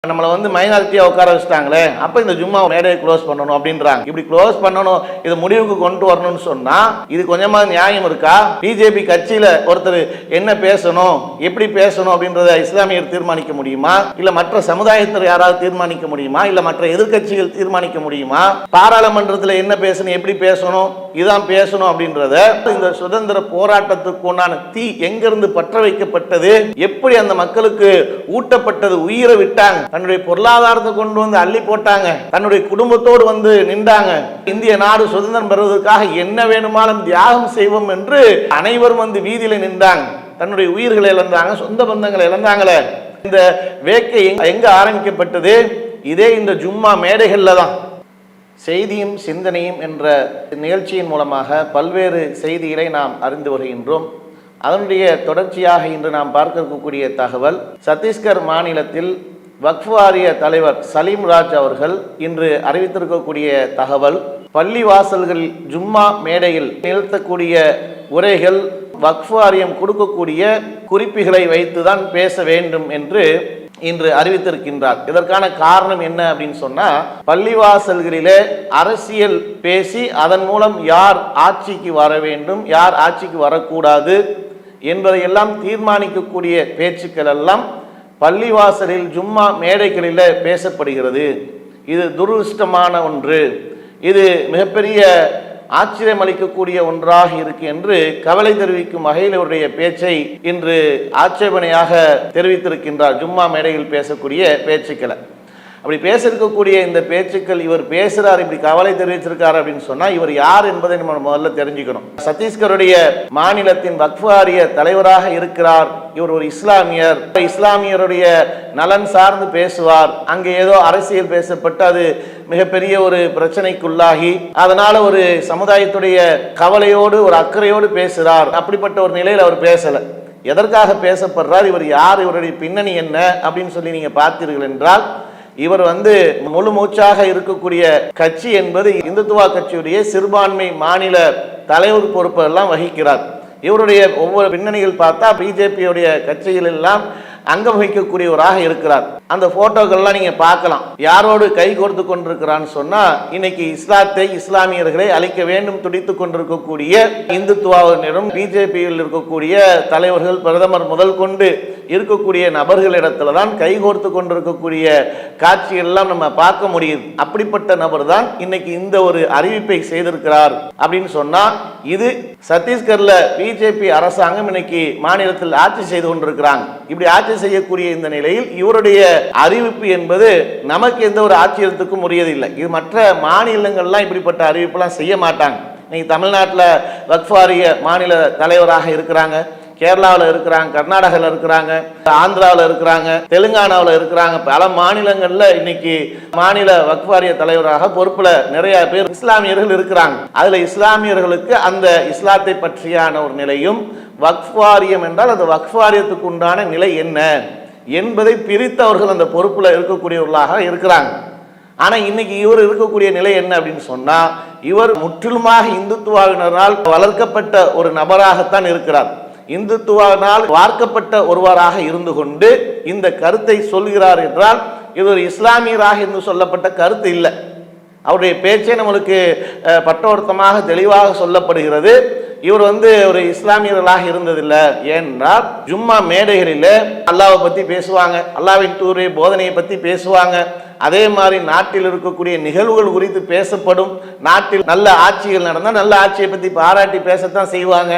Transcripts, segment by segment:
நம்மளை வந்து மைனாரிட்டியா உட்கார வச்சுட்டாங்களே, அப்ப இந்த ஜும்மா மேடையை க்ளோஸ் பண்ணணும் அப்படின்றாங்க. இப்படி க்ளோஸ் பண்ணணும், இது முடிவுக்கு கொண்டு வரணும்னு சொன்னா இது கொஞ்சமா நியாயம் இருக்கா? பிஜேபி கட்சியில ஒருத்தர் என்ன பேசணும், எப்படி பேசணும் அப்படின்றத இஸ்லாமியர் தீர்மானிக்க முடியுமா? இல்ல மற்ற சமுதாயத்தினர் யாராவது தீர்மானிக்க முடியுமா? இல்ல மற்ற எதிர்கட்சிகள் தீர்மானிக்க முடியுமா? பாராளுமன்றத்தில் என்ன பேசணும், எப்படி பேசணும், இதான் பேசணும் அப்படின்றத இந்த சுதந்திர போராட்டத்துக்கு உண்டான தீ எங்கிருந்து பற்ற வைக்கப்பட்டது, எப்படி அந்த மக்களுக்கு ஊட்டப்பட்டது, உயிரை விட்டாங்க, தன்னுடைய பொருளாதாரத்தை கொண்டு வந்து அள்ளி போட்டாங்க, தன்னுடைய குடும்பத்தோடு வந்து நின்றாங்க, இந்திய நாடு சுதந்திரம் பெறுவதற்காக என்ன வேணுமாலும் தியாகம் செய்வோம் என்று அனைவரும் வந்து வீதியில நின்றாங்க. தன்னுடைய உயிர்களை இழந்தாங்க, சொந்த பந்தங்களை இழந்தாங்களே. இந்த வேட்கை எங்க ஆரம்பிக்கப்பட்டது? இதே இந்த ஜும்மா மேடைகள்ல தான். செய்தியும் சிந்தனையும் என்ற நிகழ்ச்சியின் மூலமாக பல்வேறு செய்திகளை நாம் அறிந்து வருகின்றோம். அதனுடைய தொடர்ச்சியாக இன்று நாம் பார்க்கக்கூடிய தகவல், சத்தீஸ்கர் மாநிலத்தில் வக்ஃப் வாரிய தலைவர் சலீம் ராஜ் அவர்கள் இன்று அறிவித்திருக்கக்கூடிய தகவல், பள்ளி வாசல்கள் ஜும்மா மேடையில் நிறுத்தக்கூடிய உரைகள் வக்ஃப் வாரியம் கொடுக்கக்கூடிய குறிப்புகளை வைத்துதான் பேச வேண்டும் என்று இன்று அறிவித்திருக்கின்றார். இதற்கான காரணம் என்ன அப்படின்னு சொன்னா, பள்ளிவாசல்களிலே அரசியல் பேசி அதன் மூலம் யார் ஆட்சிக்கு வர வேண்டும், யார் ஆட்சிக்கு வரக்கூடாது என்பதையெல்லாம் தீர்மானிக்கக்கூடிய பேச்சுக்கள் எல்லாம் பள்ளிவாசலில் ஜும்மா மேடைகளில் பேசப்படுகிறது. இது துரதிருஷ்டமான ஒன்று, இது மிகப்பெரிய ஆச்சரியம் அளிக்கக்கூடிய ஒன்றாக இருக்கு என்று கவலை தெரிவிக்கும் வகையில் அவருடைய பேச்சை இன்று ஆட்சேபனையாக தெரிவித்திருக்கின்றார். ஜும்மா மேடையில் பேசக்கூடிய பேச்சுக்களை அப்படி பேசிருக்கக்கூடிய இந்த பேச்சுக்கள் இவர் பேசுறார், இப்படி கவலை தெரிவிச்சிருக்காரு அப்படின்னு சொன்னா இவர் யார் என்பதை நம்ம முதல்ல தெரிஞ்சுக்கணும். சத்தீஸ்கருடைய மாநிலத்தின் வக்ஃப் வாரிய தலைவராக இருக்கிறார். இவர் ஒரு இஸ்லாமியர், இஸ்லாமியருடைய நலன் சார்ந்து பேசுவார். அங்கே ஏதோ அரசியல் பேசப்பட்டு அது மிகப்பெரிய ஒரு பிரச்சனைக்குள்ளாகி அதனால ஒரு சமுதாயத்துடைய கவலையோடு ஒரு அக்கறையோடு பேசுறார். அப்படிப்பட்ட ஒரு நிலையில் அவர் பேசல. எதற்காக பேசப்படுறார், இவர் யார், இவருடைய பின்னணி என்ன அப்படின்னு சொல்லி நீங்க பார்த்தீர்கள் என்றால், இவர் வந்து முழு மூச்சாக இருக்கக்கூடிய கட்சி என்பது இந்துத்துவா கட்சியுடைய சிறுபான்மை மாநில தலைவர் பொறுப்பு எல்லாம் வகிக்கிறார். இவருடைய ஒவ்வொரு பின்னணிகள் பார்த்தா பிஜேபியுடைய கட்சிகள் எல்லாம் அங்கம் வகிக்கக்கூடியவராக இருக்கிறார். அந்த போட்டோக்கள்லாம் நீங்க பார்க்கலாம். யாரோடு கை கோர்த்து கொண்டிருக்கிறான்னு சொன்னா, இன்னைக்கு இஸ்லாத்தை, இஸ்லாமியர்களை அழிக்க வேண்டும் துடித்து கொண்டிருக்கக்கூடிய இந்துத்துவாவினரும் பிஜேபியில் இருக்கக்கூடிய தலைவர்கள், பிரதமர் முதல் கொண்டு இருக்கக்கூடிய நபர்களிடத்துல தான் கை கோர்த்து கொண்டிருக்கக்கூடிய காட்சிகள் எல்லாம் நம்ம பார்க்க முடியுது. அப்படிப்பட்ட நபர் தான் இன்னைக்கு இந்த ஒரு அறிவிப்பை செய்திருக்கிறார் அப்படின்னு சொன்னா, இது சத்தீஸ்கர்ல பிஜேபி அரசாங்கம் இன்னைக்கு மாநிலத்தில் ஆட்சி செய்து கொண்டிருக்கிறாங்க. இப்படி ஆட்சி செய்யக்கூடிய இந்த நிலையில் இவருடைய அறிவிப்பு என்பது நமக்கு எந்த ஒரு ஆச்சரியத்துக்கும் உரியதில்லை. இது மற்ற மாநிலங்கள்லாம் இப்படிப்பட்ட அறிவிப்புலாம் செய்ய மாட்டாங்க. இன்னைக்கு தமிழ்நாட்டில் வக்ஃப் வாரிய மாநில தலைவராக இருக்கிறாங்க, கேரளாவில் இருக்கிறாங்க, கர்நாடகாவில் இருக்கிறாங்க, ஆந்திராவில் இருக்கிறாங்க, தெலுங்கானாவில் இருக்கிறாங்க. பல மாநிலங்களில் இன்னைக்கு மாநில வக்ஃப் வாரிய தலைவராக பொறுப்புல நிறைய பேர் இஸ்லாமியர்கள் இருக்கிறாங்க. அதுல இஸ்லாமியர்களுக்கு அந்த இஸ்லாத்தை பற்றியான ஒரு நிலையும், வக்ஃப் வாரியம் என்றால் அந்த வக்ஃப் வாரியத்துக்கு உண்டான நிலை என்ன என்பதை பிரித்தவர்கள் அந்த பொறுப்புல இருக்கக்கூடியவர்களாக இருக்கிறாங்க. ஆனா இன்னைக்கு இவர் இருக்கக்கூடிய நிலை என்ன அப்படின்னு சொன்னா, இவர் முற்றிலுமாக இந்துத்துவாவினரால் வளர்க்கப்பட்ட ஒரு நபராகத்தான் இருக்கிறார். இந்துத்துவாவினால் வார்க்கப்பட்ட ஒருவராக இருந்து கொண்டு இந்த கருத்தை சொல்கிறார் என்றால் இது ஒரு இஸ்லாமியராக இருந்து சொல்லப்பட்ட கருத்து இல்லை. அவருடைய பேச்சே நம்மளுக்கு பட்டோர்த்தமாக தெளிவாக சொல்லப்படுகிறது. இவர் வந்து ஒரு இஸ்லாமியர்களாக இருந்ததில்லை. ஏனென்றால் ஜும்மா மேடைகளில் அல்லாவை பற்றி பேசுவாங்க, அல்லாவின் தூரிய போதனையை பற்றி பேசுவாங்க. அதே மாதிரி நாட்டில் இருக்கக்கூடிய நிகழ்வுகள் குறித்து பேசப்படும். நாட்டில் நல்ல ஆட்சிகள் நடந்தால் நல்ல ஆட்சியை பற்றி பாராட்டி பேசத்தான் செய்வாங்க.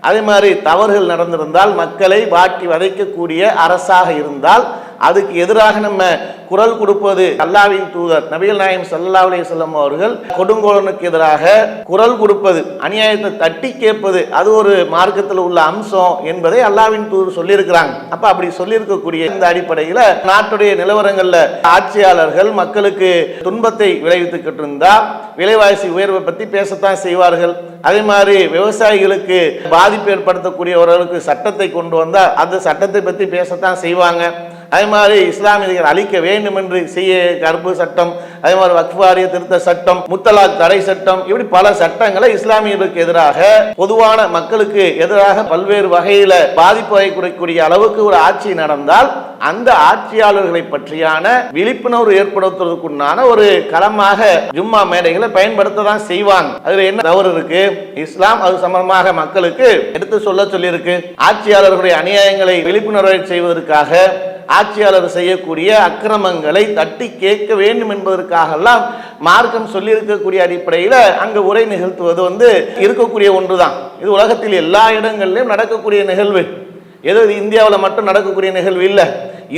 அதே மாதிரி தவறுகள் நடந்திருந்தால், மக்களை வாட்டி வதைக்கக்கூடிய அரசாக இருந்தால் அதுக்கு எதிராக நம்ம குரல் கொடுப்பது. அல்லாஹ்வின் தூதர் நபிகள் நாயகம் ஸல்லல்லாஹு அலைஹி வஸல்லம் அவர்கள் கொடுங்கோலனுக்கு எதிராக குரல் கொடுப்பது, அநியாயத்தை தட்டி கேட்பது, அது ஒரு மார்க்கத்தில் உள்ள அம்சம் என்பதை அல்லாஹ்வின் தூதர் சொல்லியிருக்கிறாங்க. அப்ப அப்படி சொல்லியிருக்கக்கூடிய இந்த அடிப்படையில் நாட்டுடைய நிலவரங்கள்ல ஆட்சியாளர்கள் மக்களுக்கு துன்பத்தை விளைவித்துக்கிட்டு இருந்தா விலைவாசி உயர்வை பற்றி பேசத்தான் செய்வார்கள். அதே மாதிரி விவசாயிகளுக்கு பாதிப்பு ஏற்படுத்தக்கூடியவர்களுக்கு சட்டத்தை கொண்டு வந்தா அந்த சட்டத்தை பற்றி பேசத்தான் செய்வாங்க. அதே மாதிரி இஸ்லாமியர்கள் அழிக்க வேண்டும் என்று செய்ய கருப்பு சட்டம், அதே மாதிரி வக்ஃப் வாரிய திருத்த சட்டம், முத்தலாக் தடை சட்டம், இப்படி பல சட்டங்களை இஸ்லாமியர்களுக்கு எதிராக, பொதுவான மக்களுக்கு எதிராக பல்வேறு வகையில பாதிப்பை குறைக்கூடிய அளவுக்கு ஒரு ஆட்சி நடந்தால் அந்த ஆட்சியாளர்களை பற்றியான விழிப்புணர்வு ஏற்படுத்துவதற்குண்டான ஒரு களமாக ஜும்மா மேடைகளை பயன்படுத்ததான் செய்வாங்க. அதுல என்ன தவறு இருக்கு? இஸ்லாம் அது சம்பந்தமாக மக்களுக்கு எடுத்து சொல்ல சொல்லி இருக்கு. ஆட்சியாளர்களுடைய அநியாயங்களை விழிப்புணர்வை செய்வதற்காக, ஆட்சியாளர் செய்யக்கூடிய அக்கிரமங்களை தட்டி கேட்க வேண்டும் என்பதற்காகலாம் மார்க்கம் சொல்லி இருக்கக்கூடிய அடிப்படையில் அங்க உரை நிகழ்த்துவது இருக்கக்கூடிய ஒன்றுதான். இது உலகத்தில் எல்லா இடங்களிலும் நடக்கக்கூடிய நிகழ்வு. ஏதோ இந்தியாவில் மட்டும் நடக்கக்கூடிய நிகழ்வு இல்லை.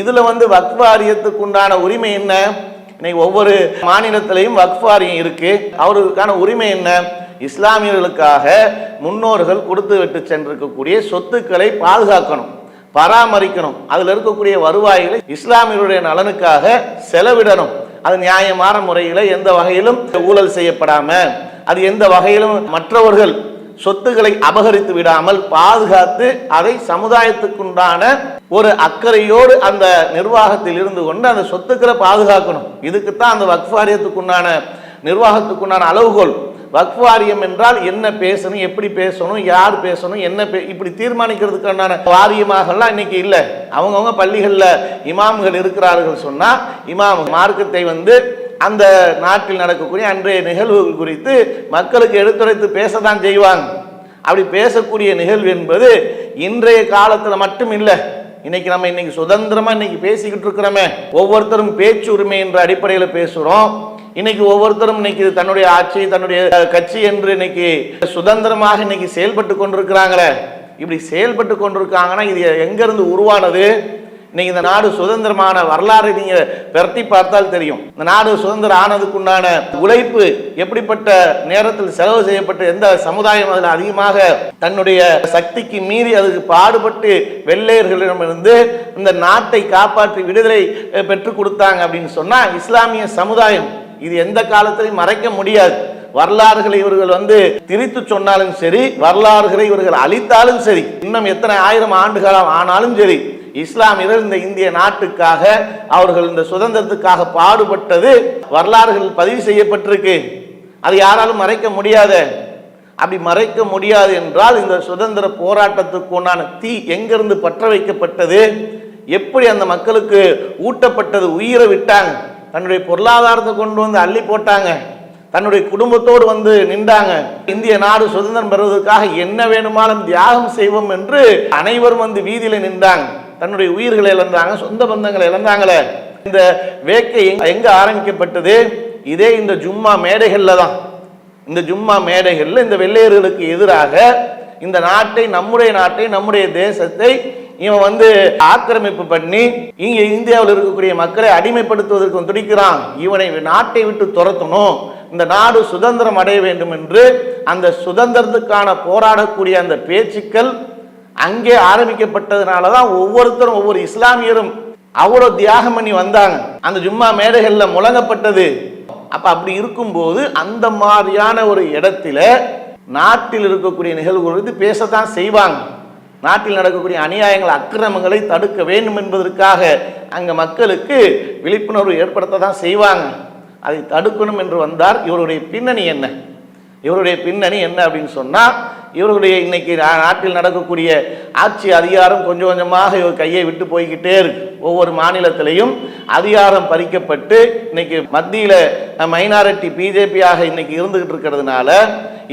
இதுல வக்ஃப் வாரியத்துக்கு உண்டான உரிமை என்ன? இன்னைக்கு ஒவ்வொரு மாநிலத்திலையும் வக்ஃப் வாரியம் இருக்கு. அவருக்கான உரிமை என்ன? இஸ்லாமியர்களுக்காக முன்னோர்கள் கொடுத்து விட்டு சென்றிருக்கக்கூடிய சொத்துக்களை பாதுகாக்கணும், பராமரிக்கணும். அதில் இருக்கக்கூடிய வருவாய்களை இஸ்லாமியர்களுடைய நலனுக்காக செலவிடணும். அது நியாயமான முறையில் எந்த வகையிலும் ஊழல் செய்யப்படாம, அது எந்த வகையிலும் மற்றவர்கள் சொத்துக்களை அபகரித்து விடாமல் பாதுகாத்து அதை சமுதாயத்துக்குண்டான ஒரு அக்கறையோடு அந்த நிர்வாகத்தில் இருந்து கொண்டு அந்த சொத்துக்களை பாதுகாக்கணும். இதுக்குத்தான் அந்த வக்ஃப் வாரியத்துக்குண்டான நிர்வாகத்துக்குண்டான அளவுகோல். வக்ஃப் வாரியம் என்றால் என்ன பேசணும், எப்படி பேசணும், யார் பேசணும், என்ன இப்படி தீர்மானிக்கிறதுக்கான வாரியமாகலாம் இன்னைக்கு இல்லை. அவங்கவுங்க பள்ளிகளில் இமாம்கள் இருக்கிறார்கள் சொன்னா இமாம் மார்க்கத்தை அந்த நாட்டில் நடக்கக்கூடிய அன்றைய நிகழ்வுகள் குறித்து மக்களுக்கு எடுத்துரைத்து பேசத்தான் செய்வாங்க. அப்படி பேசக்கூடிய நிகழ்வு என்பது இன்றைய காலத்தில் மட்டும் இல்லை. இன்னைக்கு நம்ம சுதந்திரமா பேசிக்கிட்டு இருக்கிறோமே, ஒவ்வொருத்தரும் பேச்சு உரிமை என்ற அடிப்படையில் பேசுறோம். இன்னைக்கு ஒவ்வொருத்தரும் தன்னுடைய ஆட்சி, தன்னுடைய கட்சி என்று சுதந்திரமாக செயல்பட்டு கொண்டிருக்கிறாங்களே. இப்படி செயல்பட்டு கொண்டிருக்காங்கன்னா இது எங்க இருந்து உருவானது? இன்னைக்கு இந்த நாடு சுதந்திரமான வரலாறு நீங்க பெரட்டி பார்த்தால் தெரியும். இந்த நாடு சுதந்திரம் ஆனதுக்குண்டான உழைப்பு எப்படிப்பட்ட நேரத்தில் செலவு செய்யப்பட்டு, எந்த சமுதாயம் அதில் அதிகமாக தன்னுடைய சக்திக்கு மீறி அதுக்கு பாடுபட்டு வெள்ளையர்களிடமிருந்து இந்த நாட்டை காப்பாற்றி விடுதலை பெற்றுக் கொடுத்தாங்க அப்படின்னு சொன்னா இஸ்லாமிய சமுதாயம். இது எந்த காலத்திலையும் மறைக்க முடியாது. வரலாறுகளை இவர்கள் திரித்து சொன்னாலும் சரி, வரலாறுகளை இவர்கள் அழித்தாலும் சரி, இன்னும் எத்தனை ஆயிரம் ஆண்டுகாலம் ஆனாலும் சரி, இஸ்லாமியர்கள் இந்த இந்திய நாட்டுக்காக, அவர்கள் இந்த சுதந்திரத்துக்காக பாடுபட்டது வரலாறுகள் பதிவு செய்யப்பட்டிருக்கு. அது யாராலும் மறைக்க முடியாத. அப்படி மறைக்க முடியாது என்றால் இந்த சுதந்திர போராட்டத்துக்கு உண்டான தீ எங்கிருந்து பற்ற வைக்கப்பட்டது, எப்படி அந்த மக்களுக்கு ஊட்டப்பட்டது, உயிரை விட்டாங்க, தன்னுடைய பொருளாதாரத்தை கொண்டு அள்ளி போட்டாங்க, தன்னுடைய குடும்பத்தோடு நின்றாங்க. இந்திய நாடு சுதந்திரம் பெறுவதற்காக என்ன வேணுமானும் தியாகம் செய்வோம் என்று அனைவரும் வீதியில நின்றாங்க. தன்னுடைய உயிர்களை இழந்தாங்க, சொந்த பந்தங்களை இழந்தாங்களே. இந்த வேட்கை எங்க ஆரம்பிக்கப்பட்டது? இதே இந்த ஜும்மா மேடைகள்ல தான். இந்த ஜும்மா மேடைகள்ல இந்த வெள்ளையர்களுக்கு எதிராக இந்த நாட்டை, நம்முடைய நாட்டை, நம்முடைய தேசத்தை இவன் ஆக்கிரமிப்பு பண்ணி இங்க இந்தியாவில் இருக்கக்கூடிய மக்களை அடிமைப்படுத்துவதற்கு துடிக்கிறான். இவனை நாட்டை விட்டு துரத்தணும், இந்த நாடு சுதந்திரம் அடைய வேண்டும் என்று அந்த சுதந்திரத்துக்கான போராடக்கூடிய அந்த பேச்சுக்கள் அங்கே ஆரம்பிக்கப்பட்டதுனாலதான் ஒவ்வொருத்தரும், ஒவ்வொரு இஸ்லாமியரும் அவ்வளவு தியாகம் பண்ணி வந்தாங்க. அந்த ஜும்மா மேடைகள்ல முழங்கப்பட்டது. அப்ப அப்படி இருக்கும்போது அந்த மாதிரியான ஒரு இடத்துல நாட்டில் இருக்கக்கூடிய நிகழ்வுகள் பேசத்தான் செய்வாங்க. நாட்டில் நடக்கக்கூடிய அநியாயங்கள், அக்கிரமங்களை தடுக்க வேண்டும் என்பதற்காக அங்க மக்களுக்கு விழிப்புணர்வு ஏற்படுத்த தான் செய்வாங்க. அதை தடுக்கணும் என்று வந்தார். இவருடைய பின்னணி என்ன? இவருடைய பின்னணி என்ன அப்படின்னு சொன்னா, இவர்களுடைய இன்னைக்கு நாட்டில் நடக்கக்கூடிய ஆட்சி அதிகாரம் கொஞ்சம் கொஞ்சமாக இவர் கையை விட்டு போய்கிட்டே இருக்கு. ஒவ்வொரு மாநிலத்திலையும் அதிகாரம் பறிக்கப்பட்டு இன்னைக்கு மத்தியில மைனாரிட்டி பிஜேபியாக இன்னைக்கு இருந்துகிட்டு இருக்கிறதுனால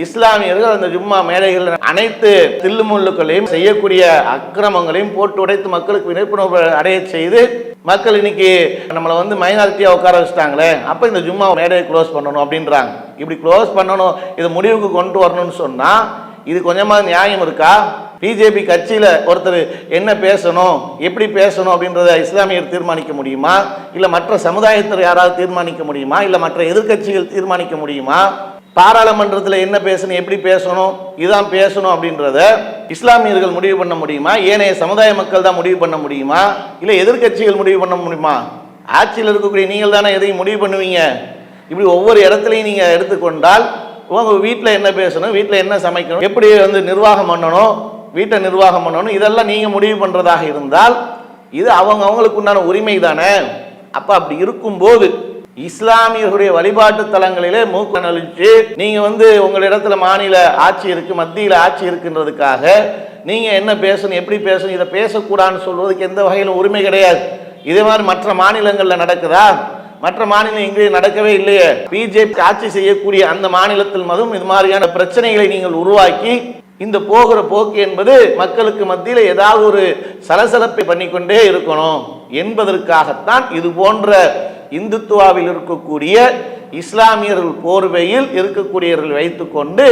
இஸ்லாமியர்கள் அந்த ஜும்மா மேடைகள் அனைத்து தில்லுமுள்ளுக்களையும் செய்யக்கூடிய அக்கிரமங்களையும் போட்டு உடைத்து மக்களுக்கு விழிப்புணர்வு அடைய செய்து மக்கள் இன்னைக்கு நம்மளை மைனாரிட்டியா உட்கார வச்சுட்டாங்களே, அப்ப இந்த ஜும்மா மேடையை க்ளோஸ் பண்ணணும் அப்படின்றாங்க. இப்படி க்ளோஸ் பண்ணணும், இது முடிவுக்கு கொண்டு வரணும்னு சொன்னா இது கொஞ்சமா நியாயம் இருக்கா? பிஜேபி கட்சியில ஒருத்தர் என்ன பேசணும், எப்படி பேசணும் அப்படின்றத இஸ்லாமியர் தீர்மானிக்க முடியுமா? இல்ல மற்ற சமுதாயத்தில் யாராவது தீர்மானிக்க முடியுமா? இல்ல மற்ற எதிர்கட்சிகள் தீர்மானிக்க முடியுமா? பாராளுமன்றத்தில் என்ன பேசணும், எப்படி பேசணும், இதுதான் பேசணும் அப்படின்றத இஸ்லாமியர்கள் முடிவு பண்ண முடியுமா? ஏனைய சமுதாய மக்கள் தான் முடிவு பண்ண முடியுமா? இல்ல எதிர்கட்சிகள் முடிவு பண்ண முடியுமா? ஆட்சியில் இருக்கக்கூடிய நீங்கள் தானே எதையும் முடிவு பண்ணுவீங்க. இப்படி ஒவ்வொரு இடத்துலையும் நீங்க எடுத்துக்கொண்டால் உங்க வீட்டில் என்ன பேசணும், வீட்டில் என்ன சமைக்கணும், எப்படி நிர்வாகம் பண்ணணும், வீட்டை நிர்வாகம் பண்ணணும், இதெல்லாம் நீங்க முடிவு பண்றதாக இருந்தால் இது அவங்களுக்கு உண்டான உரிமை தானே. அப்ப அப்படி இருக்கும்போது இஸ்லாமியர்களுடைய வழிபாட்டு தலங்களிலே மூக்கு நலிச்சு நீங்க உங்களிடத்துல மாநில ஆட்சி இருக்கு, மத்தியில ஆட்சி இருக்குன்றதுக்காக நீங்க என்ன பேசணும், எப்படி பேசணும், இதை பேசக்கூடாதுன்னு சொல்வதற்கு எந்த வகையிலும் உரிமை கிடையாது. இதே மாதிரி மற்ற மாநிலங்கள்ல நடக்குதா? மற்ற மாநிலம் எங்கேயும் நடக்கவே இல்லையே. பிஜேபி ஆட்சி செய்யக்கூடிய அந்த மாநிலத்தில் மதும் இது மாதிரியான பிரச்சனைகளை நீங்கள் உருவாக்கி இந்த போகிற போக்கு என்பது மக்களுக்கு மத்தியில் ஏதாவது ஒரு சலசலப்பை பண்ணிக்கொண்டே இருக்கணும் என்பதற்காகத்தான் இது போன்ற இந்துத்துவாவில் இருக்கக்கூடிய இஸ்லாமியர்கள் போர்வையில் இருக்கக்கூடியவர்கள் வைத்துக்கொண்டு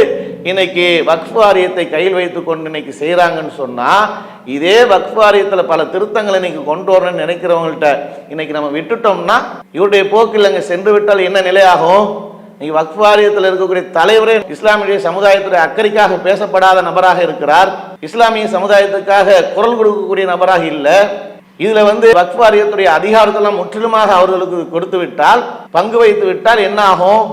இன்னைக்கு வக்ஃப் வாரியத்தை கையில் வைத்துக்கொண்டு இன்னைக்கு செய்யறாங்கன்னு சொன்னா, இதே வக்ஃப் வாரியத்தில் பல திருத்தங்களை இன்னைக்கு கொண்டு வரணும்னு நினைக்கிறவங்கள்ட்ட இன்னைக்கு நம்ம விட்டுட்டோம்னா இவருடைய போக்கில் அங்கே சென்று விட்டால் என்ன நிலையாகும்? இன்னைக்கு வக்ஃப் வாரியத்தில் இருக்கக்கூடிய தலைவரே இஸ்லாமிய சமுதாயத்துடைய அக்கறைக்காக பேசப்படாத நபராக இருக்கிறார். இஸ்லாமிய சமுதாயத்துக்காக குரல் கொடுக்கக்கூடிய நபராக இல்லை. இதுல வக்ஃப் வாரியத்துடைய அதிகாரத்தெல்லாம் முற்றிலுமாக அவர்களுக்கு கொடுத்து விட்டால், பங்கு வைத்து விட்டால் என்ன ஆகும்?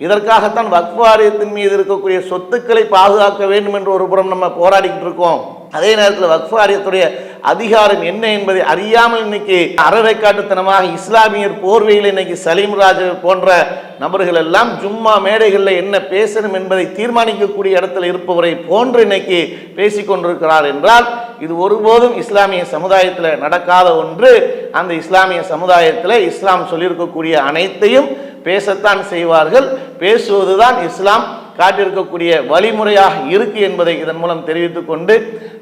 இதற்காகத்தான் வக்ஃப் வாரியத்தின் மீது இருக்கக்கூடிய சொத்துக்களை பாதுகாக்க வேண்டும் என்று ஒரு புறம் நம்ம போராடிக்கிட்டு இருக்கோம். அதே நேரத்தில் வக்ஃப் வாரியத்துடைய அதிகாரம் என்ன என்பதை அறியாமல் இன்னைக்கு அறவைக்காட்டுத்தனமாக இஸ்லாமியர் போர்வையில் இன்னைக்கு சலீம்ராஜ் போன்ற நபர்கள் எல்லாம் ஜும்மா மேடைகளில் என்ன பேசணும் என்பதை தீர்மானிக்கக்கூடிய இடத்துல இருப்பவரை போன்று இன்னைக்கு பேசிக்கொண்டிருக்கிறார் என்றால் இது ஒருபோதும் இஸ்லாமிய சமுதாயத்தில் நடக்காத ஒன்று. அந்த இஸ்லாமிய சமுதாயத்தில் இஸ்லாம் சொல்லியிருக்கக்கூடிய அனைத்தையும் பேசத்தான் செய்வார்கள். பேசுவதுதான் இஸ்லாம் காட்டியிருக்கக்கூடிய வழிமுறையாக இருக்கு என்பதை இதன் மூலம் தெரிவித்துக் கொண்டு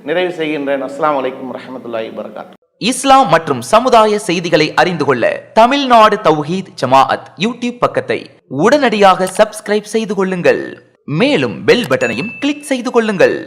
நிறைவு செய்கின்றேன். அஸ்ஸலாமு அலைக்கும் வரஹ்மத்துல்லாஹி வபரகாத்துஹு. இஸ்லாம் மற்றும் சமுதாய செய்திகளை அறிந்து கொள்ள தமிழ்நாடு தௌஹீத் ஜமாஅத் யூடியூப் பக்கத்தை உடனடியாக சப்ஸ்கிரைப் செய்து கொள்ளுங்கள். மேலும் பெல் பட்டனையும் கிளிக் செய்து கொள்ளுங்கள்.